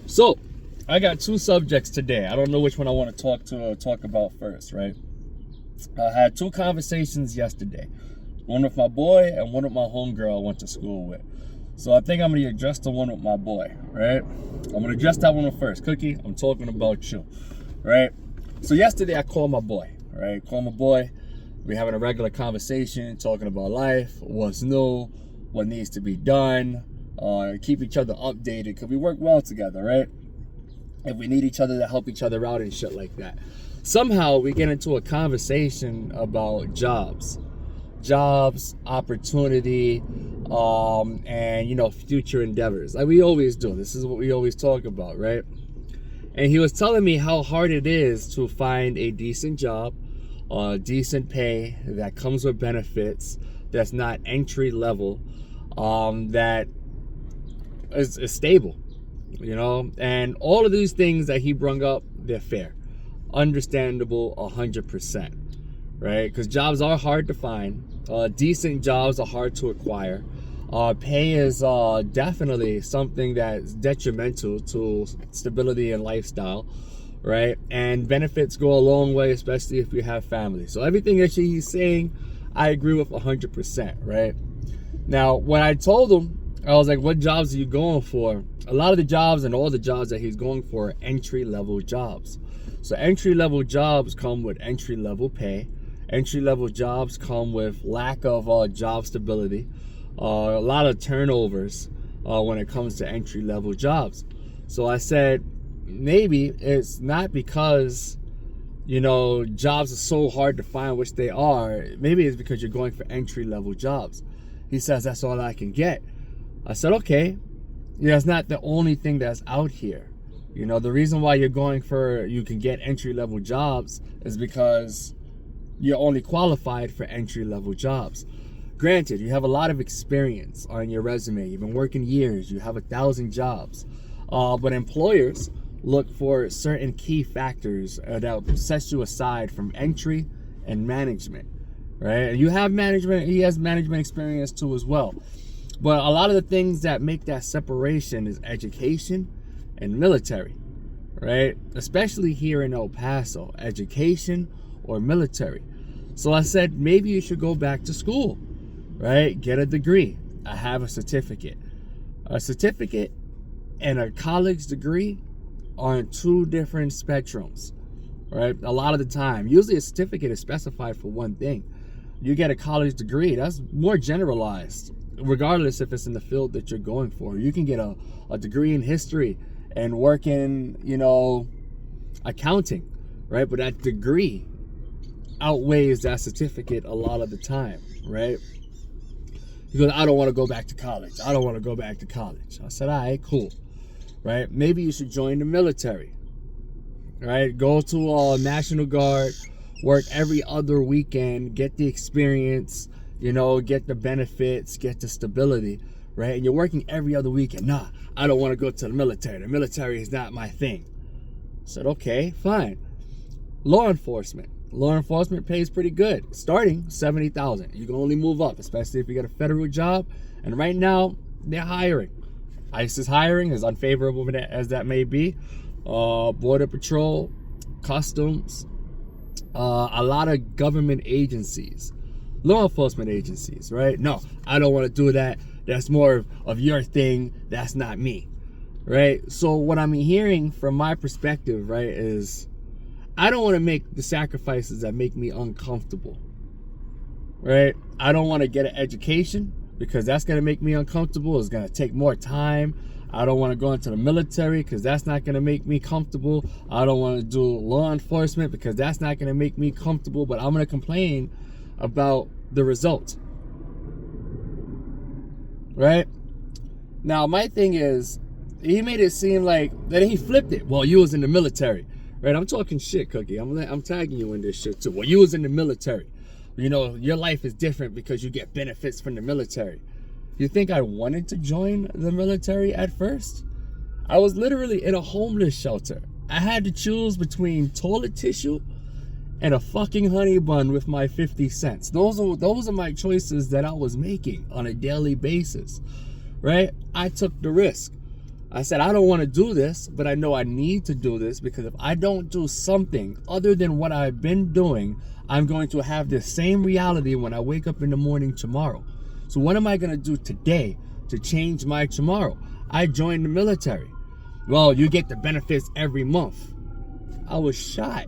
So, I got two subjects today. I don't know which one I want to talk about first, right? I had two conversations yesterday. One with my boy and one with my homegirl I went to school with. So I think I'm going to address the one with my boy, right? I'm going to address that one first. Cookie, I'm talking about you, right? So yesterday I called my boy, right? Called my boy. We're having a regular conversation, talking about life, what's new, what needs to be done, keep each other updated, because we work well together, right? If we need each other to help each other out and shit like that. Somehow we get into a conversation about jobs, opportunity, and future endeavors, like we always do. This is what we always talk about, right? And he was telling me how hard it is to find a decent job, decent pay that comes with benefits, that's not entry level, that is stable, and all of these things that he brung up, they're fair, understandable, 100%, right? Because jobs are hard to find. Decent jobs are hard to acquire. Pay is definitely something that's detrimental to stability and lifestyle, right? And benefits go a long way, especially if you have family. So everything that he's saying, I agree with 100%, right? Now, when I told him, I was like, what jobs are you going for? A lot of the jobs and all the jobs that he's going for are entry-level jobs. So entry-level jobs come with entry-level pay. Entry-level jobs come with lack of job stability, a lot of turnovers when it comes to entry-level jobs. So I said, maybe it's not because, jobs are so hard to find, which they are. Maybe it's because you're going for entry-level jobs. He says, that's all I can get. I said, okay, it's not the only thing that's out here. The reason why you can get entry-level jobs is because you're only qualified for entry-level jobs. Granted, you have a lot of experience on your resume. You've been working years. You have 1,000 jobs. But employers look for certain key factors that sets you aside from entry and management, right? And you have management. He has management experience too as well. But a lot of the things that make that separation is education and military, right? Especially here in El Paso, education or military. So I said, maybe you should go back to school, right? Get a degree. I have a certificate. A certificate and a college degree are in two different spectrums, right? A lot of the time, usually a certificate is specified for one thing. You get a college degree, that's more generalized, regardless if it's in the field that you're going for. You can get a degree in history and work in, accounting, right? But that degree outweighs that certificate a lot of the time, right? Because I don't want to go back to college. I said, all right, cool, right? Maybe you should join the military, right? Go to National Guard, work every other weekend, get the experience, get the benefits, get the stability, right? And you're working every other weekend. Nah, I don't want to go to the military. The military is not my thing. I said, okay, fine. Law enforcement pays pretty good. Starting $70,000. You can only move up, especially if you get a federal job. And right now, they're hiring. ICE is hiring, as unfavorable as that may be. Border Patrol, Customs, a lot of government agencies, law enforcement agencies, right? No, I don't want to do that. That's more of your thing. That's not me, right? So what I'm hearing from my perspective, right, is I don't want to make the sacrifices that make me uncomfortable, right? I don't want to get an education because that's going to make me uncomfortable. It's going to take more time. I don't want to go into the military because that's not going to make me comfortable. I don't want to do law enforcement because that's not going to make me comfortable, but I'm going to complain about the result, right? Now, my thing is, he made it seem like that he flipped it. Well, you was in the military, right? I'm talking shit, Cookie. I'm tagging you in this shit too. Well, you was in the military. Your life is different because you get benefits from the military. You think I wanted to join the military at first? I was literally in a homeless shelter. I had to choose between toilet tissue and a fucking honey bun with my 50 cents. Those are my choices that I was making on a daily basis, right? I took the risk. I said, I don't want to do this, but I know I need to do this because if I don't do something other than what I've been doing, I'm going to have the same reality when I wake up in the morning tomorrow. So what am I going to do today to change my tomorrow? I joined the military. Well, you get the benefits every month. I was shot.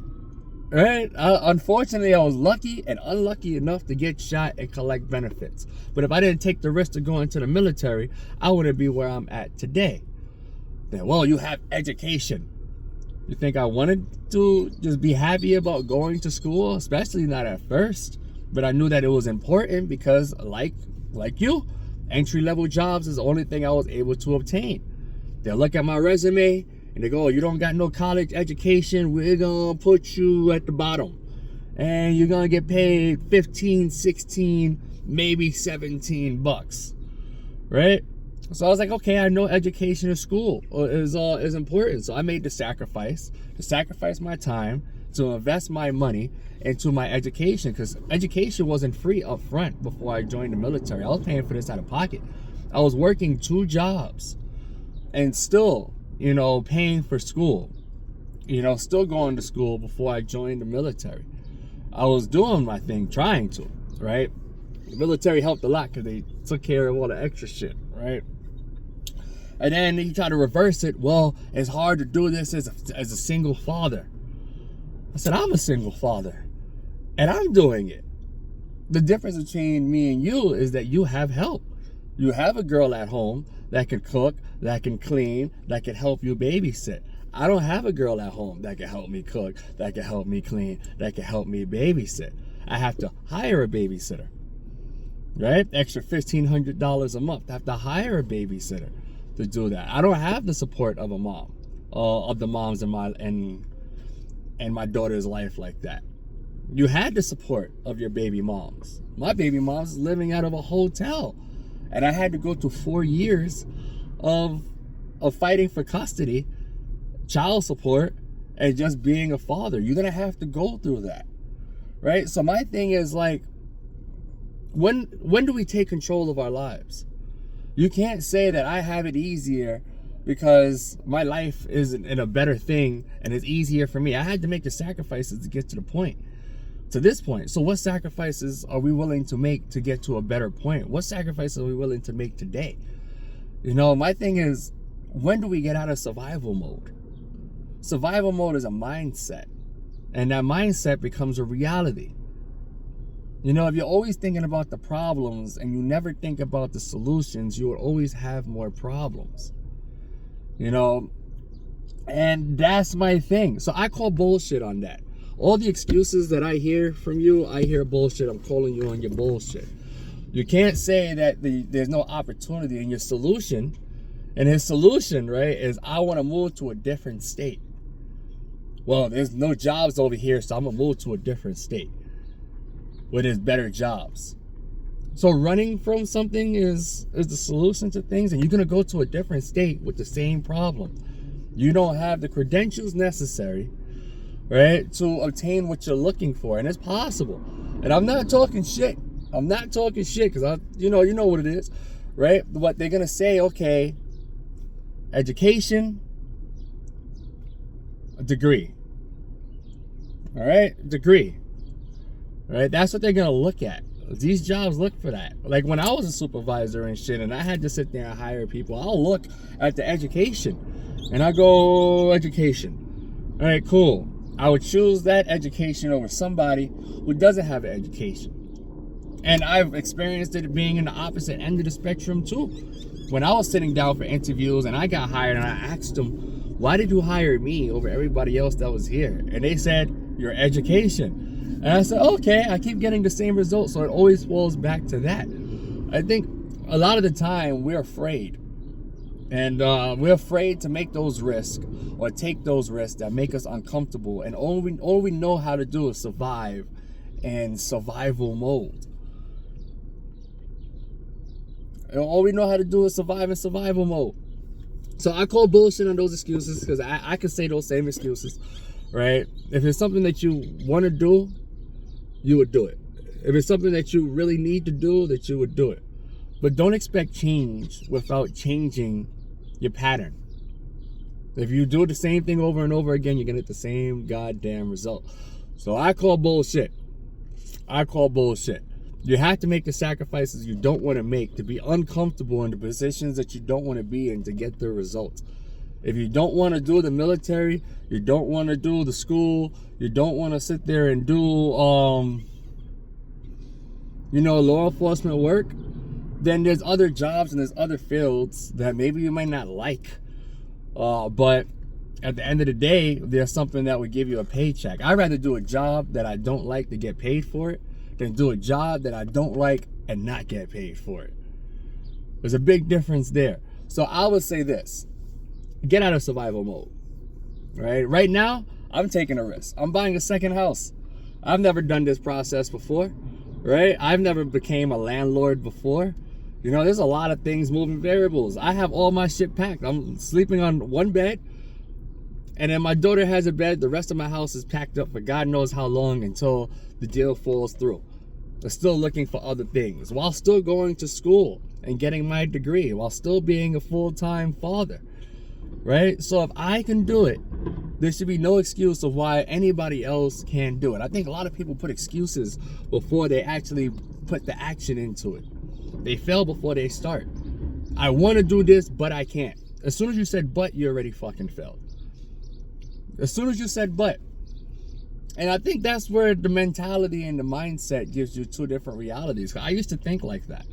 Right? Unfortunately, I was lucky and unlucky enough to get shot and collect benefits. But if I didn't take the risk to go into the military, I wouldn't be where I'm at today. Then, well, you have education. You think I wanted to just be happy about going to school? Especially not at first. But I knew that it was important because, like you, entry-level jobs is the only thing I was able to obtain. They'll look at my resume and they go, you don't got no college education, we're gonna put you at the bottom. And you're gonna get paid 15, 16, maybe 17 bucks. Right? So I was like, okay, I know education in school is important. So I made the sacrifice to sacrifice my time, to invest my money into my education, because education wasn't free up front before I joined the military. I was paying for this out of pocket. I was working 2 jobs and still, paying for school, still going to school before I joined the military. I was doing my thing, trying to, right? The military helped a lot because they took care of all the extra shit, right? And then he tried to reverse it. Well, it's hard to do this as a single father. I said, I'm a single father and I'm doing it. The difference between me and you is that you have help. You have a girl at home that can cook, that can clean, that can help you babysit. I don't have a girl at home that can help me cook, that can help me clean, that can help me babysit. I have to hire a babysitter, right? Extra $1,500 a month. I have to hire a babysitter to do that. I don't have the support of a mom, of the moms in my daughter's life like that. You had the support of your baby moms. My baby mom's living out of a hotel, and I had to go through 4 years of fighting for custody, child support, and just being a father. You're gonna have to go through that, right? So my thing is like, when do we take control of our lives? You can't say that I have it easier because my life is in a better thing and it's easier for me. I had to make the sacrifices to get to this point. So what sacrifices are we willing to make to get to a better point? What sacrifices are we willing to make today? My thing is, when do we get out of survival mode? Survival mode is a mindset, and that mindset becomes a reality. If you're always thinking about the problems and you never think about the solutions, you will always have more problems. And that's my thing. So I call bullshit on that. All the excuses that I hear from you, I hear bullshit. I'm calling you on your bullshit. You can't say that there's no opportunity in your solution. And his solution, right, is I want to move to a different state. Well, there's no jobs over here, so I'm going to move to a different state where there's better jobs. So running from something is the solution to things, and you're going to go to a different state with the same problem. You don't have the credentials necessary, right, to obtain what you're looking for, and it's possible. And I'm not talking shit. Because you know what it is, right? But they're going to say, okay, education, a degree. All right? Degree. Right? That's what they're going to look at. These jobs look for that. Like when I was a supervisor and shit, and I had to sit there and hire people, I'll look at the education. And I go, education. All right, cool. I would choose that education over somebody who doesn't have an education. And I've experienced it being in the opposite end of the spectrum too. When I was sitting down for interviews and I got hired, and I asked them, why did you hire me over everybody else that was here? And they said, your education. And I said, okay, I keep getting the same results. So it always falls back to that. I think a lot of the time we're afraid. And we're afraid to make those risks or take those risks that make us uncomfortable. And all we know how to do is survive in survival mode. And all we know how to do is survive in survival mode. So I call bullshit on those excuses because I can say those same excuses, right? If it's something that you want to do, you would do it. If it's something that you really need to do, that you would do it. But don't expect change without changing your pattern. If you do the same thing over and over again, you're gonna get the same goddamn result. So I call bullshit. I call bullshit. You have to make the sacrifices you don't want to make to be uncomfortable in the positions that you don't want to be in to get the results. If you don't want to do the military, you don't want to do the school, you don't want to sit there and do, law enforcement work, then there's other jobs and there's other fields that maybe you might not like. But at the end of the day, there's something that would give you a paycheck. I'd rather do a job that I don't like to get paid for it than do a job that I don't like and not get paid for it. There's a big difference there. So I would say this: get out of survival mode. Right now, I'm taking a risk. I'm buying a second house. I've never done this process before, right? I've never became a landlord before. There's a lot of things, moving variables. I have all my shit packed. I'm sleeping on one bed, and then my daughter has a bed. The rest of my house is packed up for God knows how long until the deal falls through. I'm still looking for other things while still going to school and getting my degree, while still being a full-time father, right? So if I can do it, there should be no excuse of why anybody else can't do it. I think a lot of people put excuses before they actually put the action into it. They fail before they start. I want to do this, but I can't. As soon as you said but, you already fucking failed. As soon as you said but. And I think that's where the mentality and the mindset gives you two different realities. I used to think like that.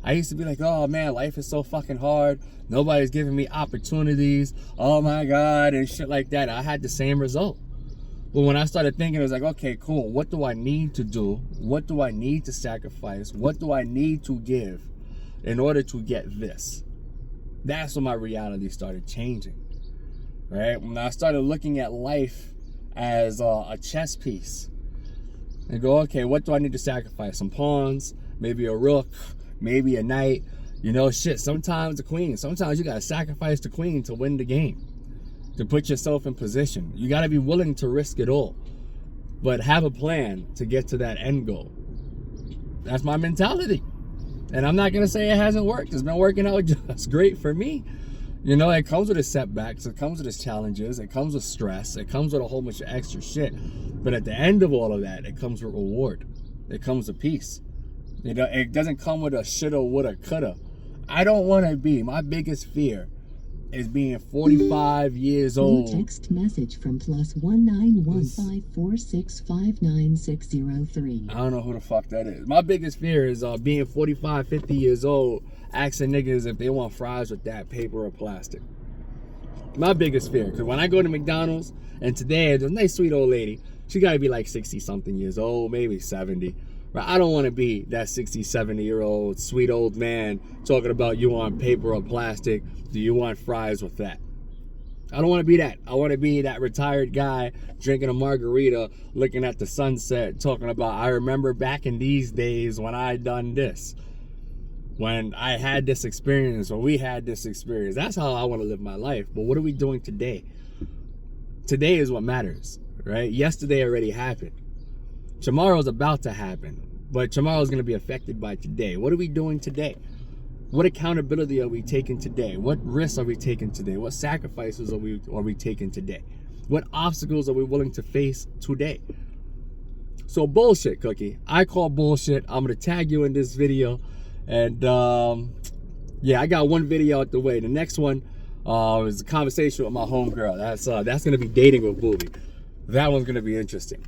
I used to be like, oh man, life is so fucking hard. Nobody's giving me opportunities. Oh my God, and shit like that. I had the same result. But when I started thinking, it was like, okay, cool. What do I need to do? What do I need to sacrifice? What do I need to give in order to get this? That's when my reality started changing, right? When I started looking at life as a chess piece and go, okay, what do I need to sacrifice? Some pawns, maybe a rook, maybe a knight, sometimes a queen. Sometimes you got to sacrifice the queen to win the game, to put yourself in position. You got to be willing to risk it all, but have a plan to get to that end goal. That's my mentality. And I'm not going to say it hasn't worked. It's been working out just great for me. It comes with its setbacks, it comes with its challenges, it comes with stress, it comes with a whole bunch of extra shit. But at the end of all of that, it comes with reward. It comes with peace. It doesn't come with a shoulda, woulda, coulda. I don't want to be, my biggest fear is being 45 years old. New text message from +19154659603. I don't know who the fuck that is. My biggest fear is being 45, 50 years old, asking niggas if they want fries with that, paper or plastic. My biggest fear, because when I go to McDonald's, and today there's a nice sweet old lady, she got to be like 60 something years old, maybe 70. Right? I don't want to be that 60, 70-year-old sweet old man talking about you want paper or plastic. Do you want fries with that? I don't want to be that. I want to be that retired guy drinking a margarita, looking at the sunset, talking about, I remember back in these days when I done this, when I had this experience, or we had this experience. That's how I want to live my life. But what are we doing today? Today is what matters, right? Yesterday already happened. Tomorrow's about to happen, but tomorrow's going to be affected by today. What are we doing today? What accountability are we taking today? What risks are we taking today? What sacrifices are we taking today? What obstacles are we willing to face today? So bullshit, Cookie. I call bullshit. I'm going to tag you in this video. And I got one video out the way. The next one is a conversation with my homegirl. That's going to be dating with Boobie. That one's going to be interesting.